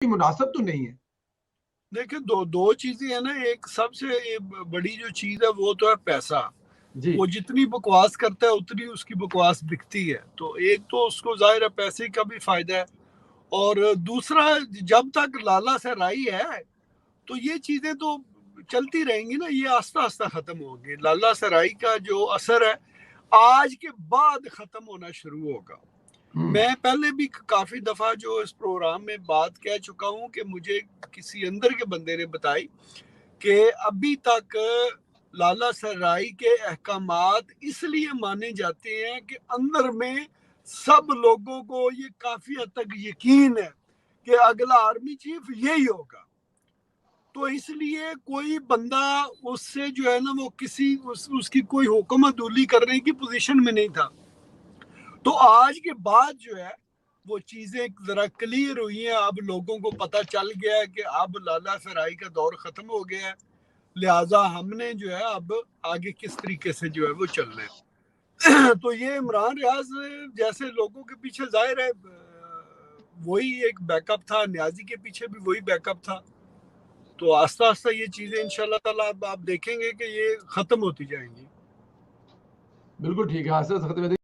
مناسب تو نہیں ہے. دیکھیں دو چیزیں ہیں نا. ایک سب سے بڑی جو چیز ہے وہ تو ہے پیسہ. جی وہ جتنی بکواس کرتا ہے اتنی اس کی بکواس بکتی ہے. تو ایک تو اس کو ظاہر ہے پیسے کا بھی فائدہ ہے، اور دوسرا جب تک لالا سرائی ہے تو یہ چیزیں تو چلتی رہیں گی نا. یہ آہستہ آہستہ ختم ہوگی. لالا سرائی کا جو اثر ہے آج کے بعد ختم ہونا شروع ہوگا. میں پہلے بھی کافی دفعہ جو اس پروگرام میں بات کہہ چکا ہوں کہ مجھے کسی اندر کے بندے نے بتائی کہ ابھی تک لالا سرائی کے احکامات اس لیے مانے جاتے ہیں کہ اندر میں سب لوگوں کو یہ کافی حد تک یقین ہے کہ اگلا آرمی چیف یہی ہوگا. تو اس لیے کوئی بندہ اس سے جو ہے نا وہ کسی اس کی کوئی حکم عدولی کرنے کی پوزیشن میں نہیں تھا. تو آج کے بعد جو ہے وہ چیزیں ذرا کلیئر ہوئی ہیں. اب لوگوں کو پتہ چل گیا ہے کہ اب لالا سرائی کا دور ختم ہو گیا ہے، لہٰذا ہم نے جو ہے اب آگے کس طریقے سے جو ہے وہ چلنا ہے. تو یہ عمران ریاض جیسے لوگوں کے پیچھے ظاہر ہے وہی ایک بیک اپ تھا، نیازی کے پیچھے بھی وہی بیک اپ تھا. تو آہستہ آہستہ یہ چیزیں انشاءاللہ تعالیٰ آپ دیکھیں گے کہ یہ ختم ہوتی جائیں گی. بالکل ٹھیک ہے.